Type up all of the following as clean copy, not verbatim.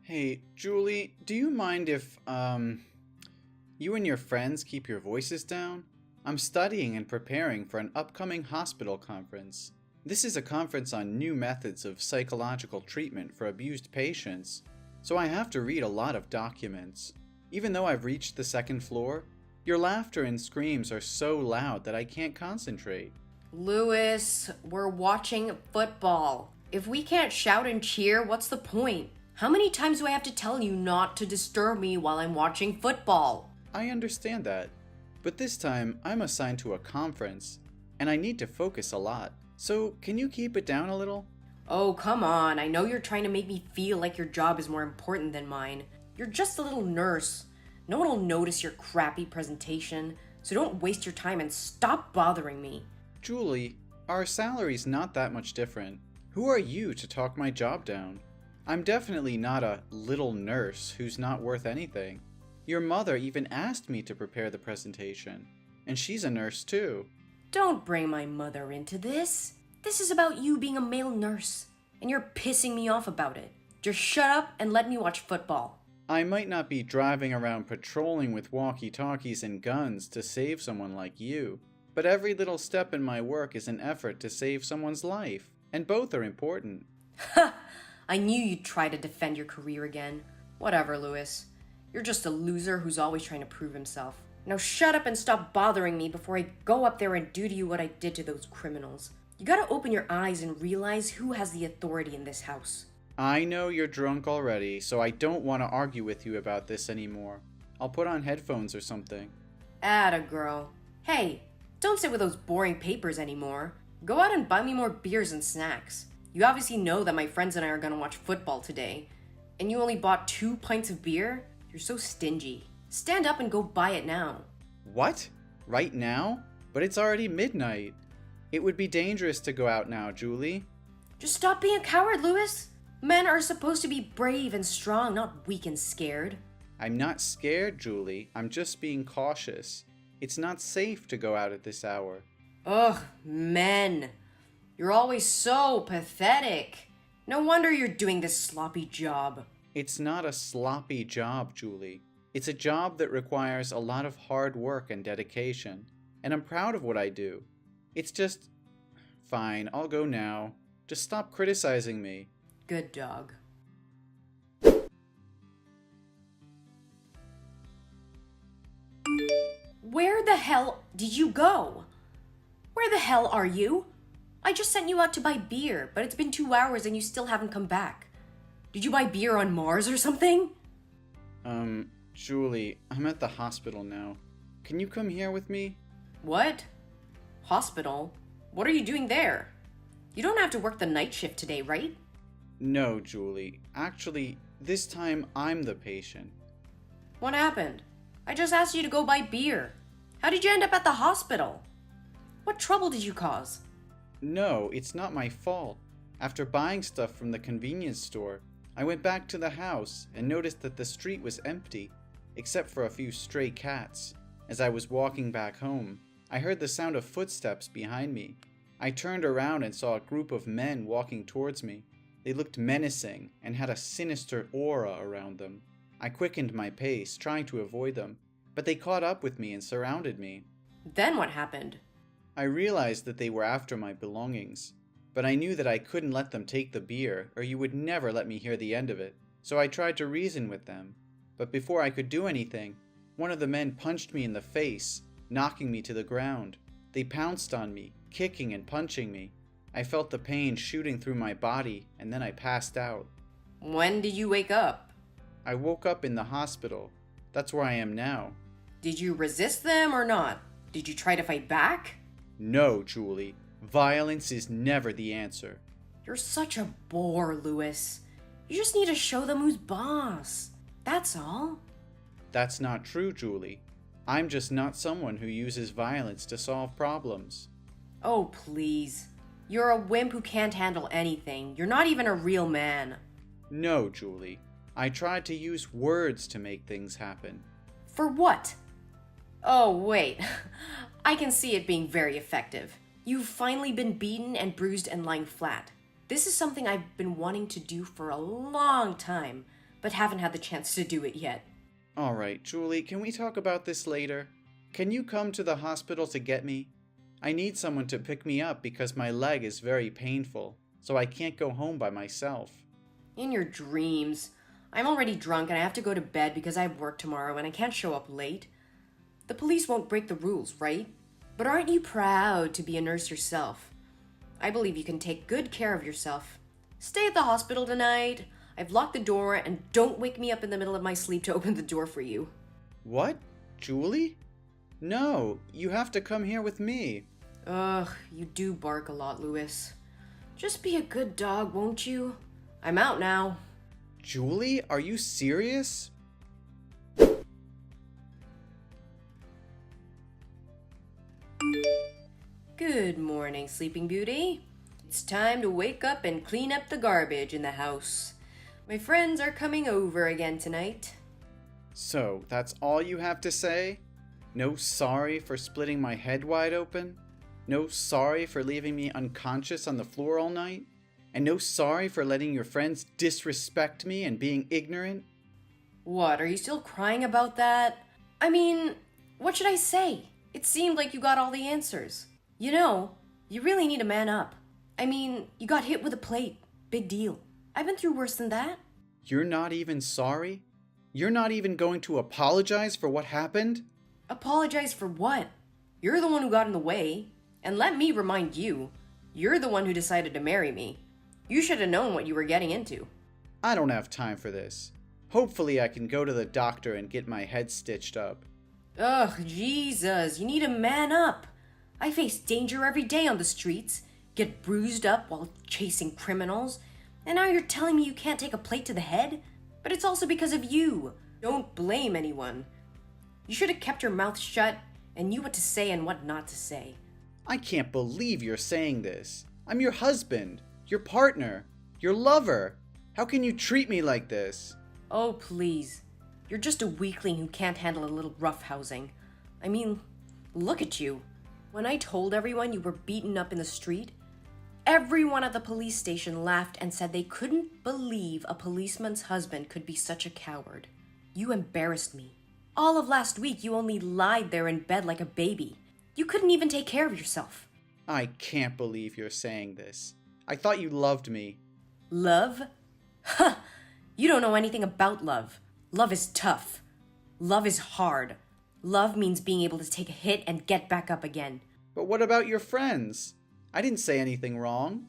Hey, Julie, do you mind if, you and your friends keep your voices down? I'm studying and preparing for an upcoming hospital conference. This is a conference on new methods of psychological treatment for abused patients, so I have to read a lot of documents. Even though I've reached the second floor, your laughter and screams are so loud that I can't concentrate. Lewis, we're watching football. If we can't shout and cheer, what's the point? How many times do I have to tell you not to disturb me while I'm watching football? I understand that, but this time I'm assigned to a conference, and I need to focus a lot. So, can you keep it down a little? Oh, come on. I know you're trying to make me feel like your job is more important than mine. You're just a little nurse. No one will notice your crappy presentation, so don't waste your time and stop bothering me. Julie, our salary's not that much different. Who are you to talk my job down? I'm definitely not a little nurse who's not worth anything. Your mother even asked me to prepare the presentation, and she's a nurse too. Don't bring my mother into this. This is about you being a male nurse, and you're pissing me off about it. Just shut up and let me watch football. I might not be driving around patrolling with walkie-talkies and guns to save someone like you, but every little step in my work is an effort to save someone's life, and both are important. Ha! I knew you'd try to defend your career again. Whatever, Lewis. You're just a loser who's always trying to prove himself. Now shut up and stop bothering me before I go up there and do to you what I did to those criminals. You gotta open your eyes and realize who has the authority in this house. I know you're drunk already, so I don't want to argue with you about this anymore. I'll put on headphones or something. Atta girl. Hey, don't sit with those boring papers anymore. Go out and buy me more beers and snacks. You obviously know that my friends and I are gonna watch football today. And you only bought 2 pints of beer? You're so stingy. Stand up and go buy it now. What? Right now? But it's already midnight. It would be dangerous to go out now, Julie. Just stop being a coward, Lewis. Men are supposed to be brave and strong, not weak and scared. I'm not scared, Julie. I'm just being cautious. It's not safe to go out at this hour. Ugh, men. You're always so pathetic. No wonder you're doing this sloppy job. It's not a sloppy job, Julie. It's a job that requires a lot of hard work and dedication, and I'm proud of what I do. It's just... Fine, I'll go now. Just stop criticizing me. Good dog. Where the hell did you go? Where the hell are you? I just sent you out to buy beer, but it's been 2 hours and you still haven't come back. Did you buy beer on Mars or something? Julie, I'm at the hospital now. Can you come here with me? What? Hospital? What are you doing there? You don't have to work the night shift today, right? No, Julie. Actually, this time I'm the patient. What happened? I just asked you to go buy beer. How did you end up at the hospital? What trouble did you cause? No, it's not my fault. After buying stuff from the convenience store, I went back to the house and noticed that the street was empty, except for a few stray cats. As I was walking back home, I heard the sound of footsteps behind me. I turned around and saw a group of men walking towards me. They looked menacing and had a sinister aura around them. I quickened my pace, trying to avoid them, but they caught up with me and surrounded me. Then what happened? I realized that they were after my belongings, but I knew that I couldn't let them take the beer, or you would never let me hear the end of it. So I tried to reason with them, but before I could do anything, one of the men punched me in the face, knocking me to the ground. They pounced on me, kicking and punching me. I felt the pain shooting through my body, and then I passed out. When did you wake up? I woke up in the hospital. That's where I am now. Did you resist them or not? Did you try to fight back? No, Julie. Violence is never the answer. You're such a bore, Lewis. You just need to show them who's boss. That's all. That's not true, Julie. I'm just not someone who uses violence to solve problems. Oh, please. You're a wimp who can't handle anything. You're not even a real man. No, Julie. I tried to use words to make things happen. For what? Oh, wait. I can see it being very effective. You've finally been beaten and bruised and lying flat. This is something I've been wanting to do for a long time, but haven't had the chance to do it yet. Alright, Julie, can we talk about this later? Can you come to the hospital to get me? I need someone to pick me up because my leg is very painful, so I can't go home by myself. In your dreams. I'm already drunk and I have to go to bed because I have work tomorrow and I can't show up late. The police won't break the rules, right? But aren't you proud to be a nurse yourself? I believe you can take good care of yourself. Stay at the hospital tonight. I've locked the door and don't wake me up in the middle of my sleep to open the door for you. What? Julie? No, you have to come here with me. Ugh, you do bark a lot, Louis. Just be a good dog, won't you? I'm out now. Julie, are you serious? Good morning, Sleeping Beauty. It's time to wake up and clean up the garbage in the house. My friends are coming over again tonight. So, that's all you have to say? No sorry for splitting my head wide open? No sorry for leaving me unconscious on the floor all night? And no sorry for letting your friends disrespect me and being ignorant? What, are you still crying about that? I mean, what should I say? It seemed like you got all the answers. You know, you really need to man up. I mean, you got hit with a plate. Big deal. I've been through worse than that. You're not even sorry? You're not even going to apologize for what happened? Apologize for what? You're the one who got in the way. And let me remind you, you're the one who decided to marry me. You should have known what you were getting into. I don't have time for this. Hopefully I can go to the doctor and get my head stitched up. Ugh, Jesus, you need to man up. I face danger every day on the streets, get bruised up while chasing criminals, and now you're telling me you can't take a plate to the head? But it's also because of you. Don't blame anyone. You should have kept your mouth shut and knew what to say and what not to say. I can't believe you're saying this. I'm your husband, your partner, your lover. How can you treat me like this? Oh, please. You're just a weakling who can't handle a little roughhousing. I mean, look at you. When I told everyone you were beaten up in the street, everyone at the police station laughed and said they couldn't believe a policeman's husband could be such a coward. You embarrassed me. All of last week, you only lied there in bed like a baby. You couldn't even take care of yourself. I can't believe you're saying this. I thought you loved me. Love? Huh! You don't know anything about love. Love is tough. Love is hard. Love means being able to take a hit and get back up again. But what about your friends? I didn't say anything wrong.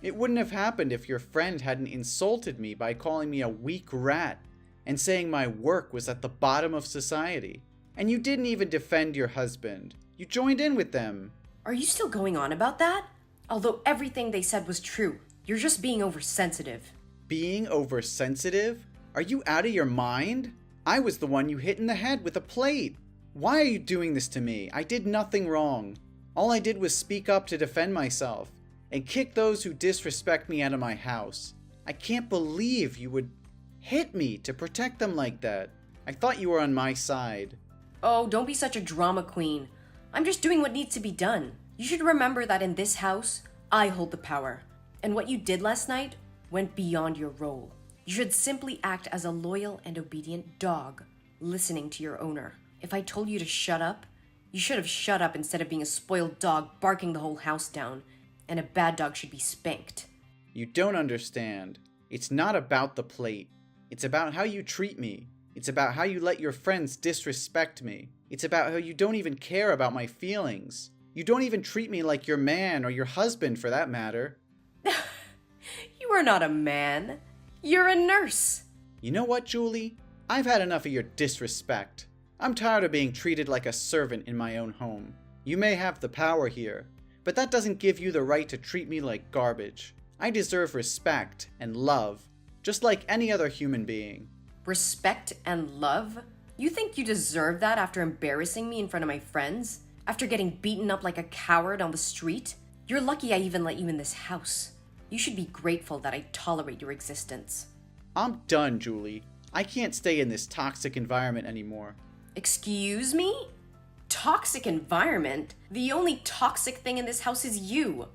It wouldn't have happened if your friend hadn't insulted me by calling me a weak rat and saying my work was at the bottom of society. And you didn't even defend your husband. You joined in with them. Are you still going on about that? Although everything they said was true, you're just being oversensitive. Being oversensitive? Are you out of your mind? I was the one you hit in the head with a plate. Why are you doing this to me? I did nothing wrong. All I did was speak up to defend myself and kick those who disrespect me out of my house. I can't believe you would hit me to protect them like that. I thought you were on my side. Oh, don't be such a drama queen. I'm just doing what needs to be done. You should remember that in this house, I hold the power. And what you did last night went beyond your role. You should simply act as a loyal and obedient dog, listening to your owner. If I told you to shut up, you should have shut up instead of being a spoiled dog barking the whole house down. And a bad dog should be spanked. You don't understand. It's not about the plate. It's about how you treat me. It's about how you let your friends disrespect me. It's about how you don't even care about my feelings. You don't even treat me like your man or your husband for that matter. You are not a man. You're a nurse. You know what, Julie? I've had enough of your disrespect. I'm tired of being treated like a servant in my own home. You may have the power here, but that doesn't give you the right to treat me like garbage. I deserve respect and love, just like any other human being. Respect and love? You think you deserve that after embarrassing me in front of my friends? After getting beaten up like a coward on the street? You're lucky I even let you in this house. You should be grateful that I tolerate your existence. I'm done, Julie. I can't stay in this toxic environment anymore. Excuse me? Toxic environment? The only toxic thing in this house is you.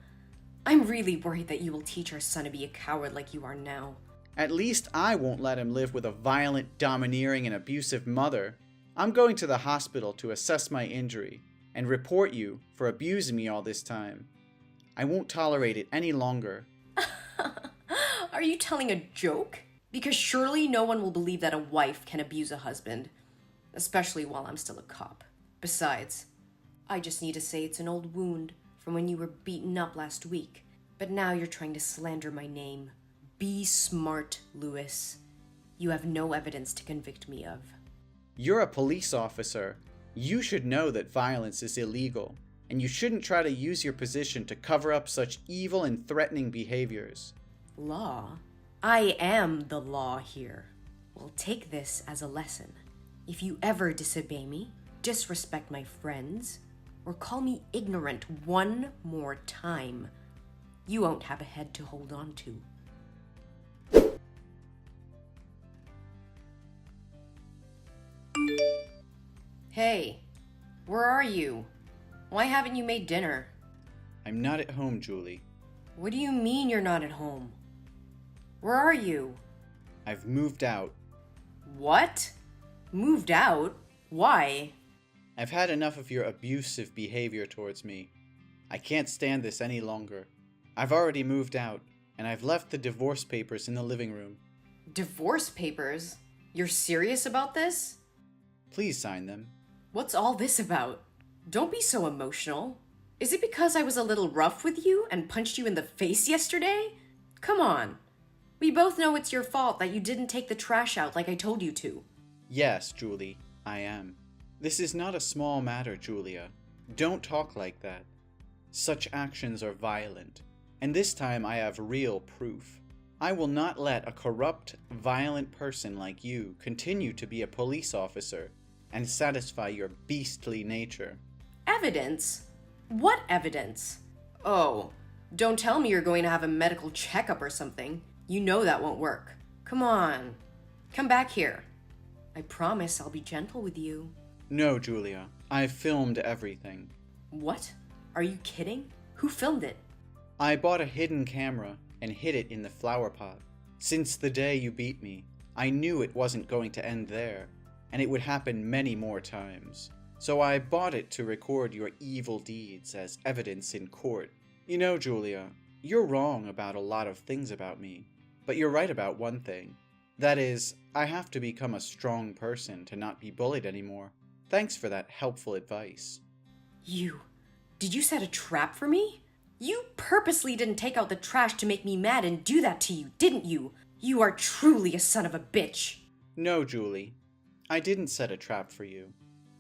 I'm really worried that you will teach our son to be a coward like you are now. At least I won't let him live with a violent, domineering, and abusive mother. I'm going to the hospital to assess my injury and report you for abusing me all this time. I won't tolerate it any longer. Are you telling a joke? Because surely no one will believe that a wife can abuse a husband, especially while I'm still a cop. Besides, I just need to say it's an old wound from when you were beaten up last week, but now you're trying to slander my name. Be smart, Lewis. You have no evidence to convict me of. You're a police officer. You should know that violence is illegal, and you shouldn't try to use your position to cover up such evil and threatening behaviors. Law? I am the law here. Well, take this as a lesson. If you ever disobey me, disrespect my friends, or call me ignorant one more time, you won't have a head to hold on to. Hey, where are you? Why haven't you made dinner? I'm not at home, Julie. What do you mean you're not at home? Where are you? I've moved out. What? Moved out? Why? I've had enough of your abusive behavior towards me. I can't stand this any longer. I've already moved out, and I've left the divorce papers in the living room. Divorce papers? You're serious about this? Please sign them. What's all this about? Don't be so emotional. Is it because I was a little rough with you and punched you in the face yesterday? Come on. We both know it's your fault that you didn't take the trash out like I told you to. Yes, Julie, I am. This is not a small matter, Julia. Don't talk like that. Such actions are violent, and this time I have real proof. I will not let a corrupt, violent person like you continue to be a police officer and satisfy your beastly nature. Evidence? What evidence? Oh, don't tell me you're going to have a medical checkup or something. You know that won't work. Come on. Come back here. I promise I'll be gentle with you. No, Julia. I've filmed everything. What? Are you kidding? Who filmed it? I bought a hidden camera and hid it in the flower pot. Since the day you beat me, I knew it wasn't going to end there, and it would happen many more times. So I bought it to record your evil deeds as evidence in court. You know, Julia, you're wrong about a lot of things about me, but you're right about one thing. That is, I have to become a strong person to not be bullied anymore. Thanks for that helpful advice. Did you set a trap for me? You purposely didn't take out the trash to make me mad and do that to you, didn't you? You are truly a son of a bitch. No, Julie. I didn't set a trap for you.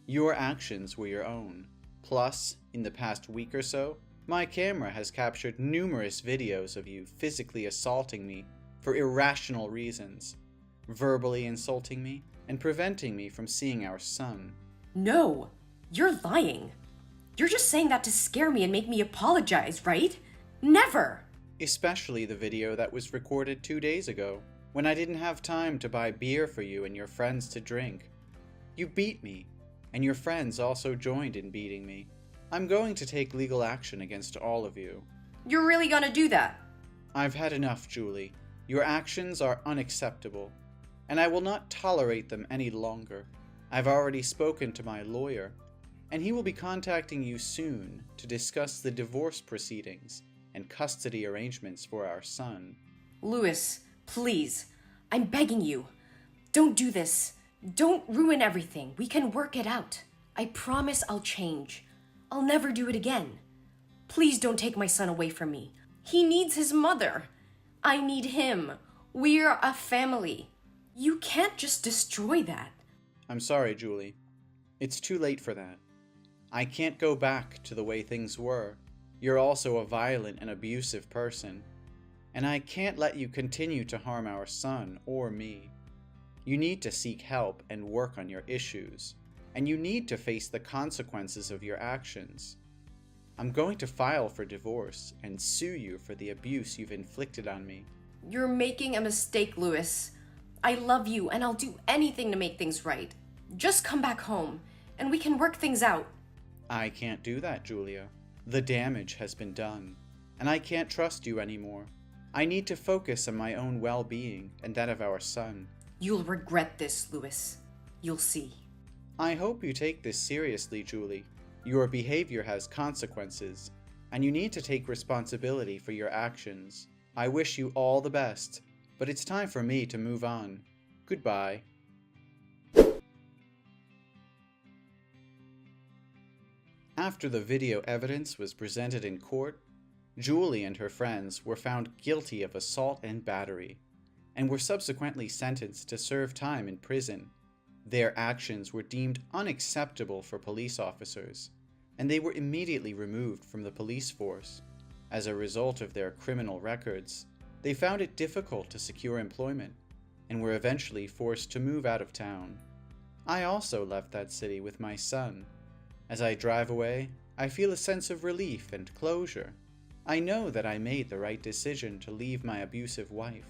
Your actions were your own. Plus, in the past week or so, my camera has captured numerous videos of you physically assaulting me for irrational reasons, verbally insulting me, and preventing me from seeing our son. No, you're lying. You're just saying that to scare me and make me apologize, right? Never! Especially the video that was recorded 2 days ago, when I didn't have time to buy beer for you and your friends to drink. You beat me, and your friends also joined in beating me. I'm going to take legal action against all of you. You're really gonna do that? I've had enough, Julie. Your actions are unacceptable, and I will not tolerate them any longer. I've already spoken to my lawyer, and he will be contacting you soon to discuss the divorce proceedings and custody arrangements for our son. Lewis, please, I'm begging you. Don't do this. Don't ruin everything. We can work it out. I promise I'll change. I'll never do it again. Please don't take my son away from me. He needs his mother. I need him. We're a family. You can't just destroy that. I'm sorry, Julie. It's too late for that. I can't go back to the way things were. You're also a violent and abusive person, and I can't let you continue to harm our son or me. You need to seek help and work on your issues, and you need to face the consequences of your actions. I'm going to file for divorce and sue you for the abuse you've inflicted on me. You're making a mistake, Lewis. I love you, and I'll do anything to make things right. Just come back home, and we can work things out. I can't do that, Julia. The damage has been done, and I can't trust you anymore. I need to focus on my own well-being and that of our son. You'll regret this, Louis. You'll see. I hope you take this seriously, Julie. Your behavior has consequences, and you need to take responsibility for your actions. I wish you all the best, but it's time for me to move on. Goodbye. After the video evidence was presented in court, Julie and her friends were found guilty of assault and battery, and were subsequently sentenced to serve time in prison. Their actions were deemed unacceptable for police officers, and they were immediately removed from the police force. As a result of their criminal records, they found it difficult to secure employment, and were eventually forced to move out of town. I also left that city with my son. As I drive away, I feel a sense of relief and closure. I know that I made the right decision to leave my abusive wife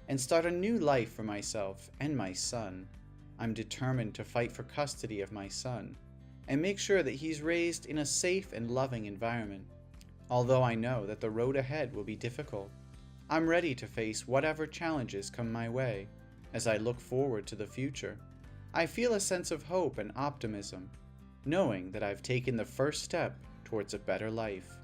and start a new life for myself and my son. I'm determined to fight for custody of my son and make sure that he's raised in a safe and loving environment. Although I know that the road ahead will be difficult, I'm ready to face whatever challenges come my way. As I look forward to the future, I feel a sense of hope and optimism, knowing that I've taken the first step towards a better life.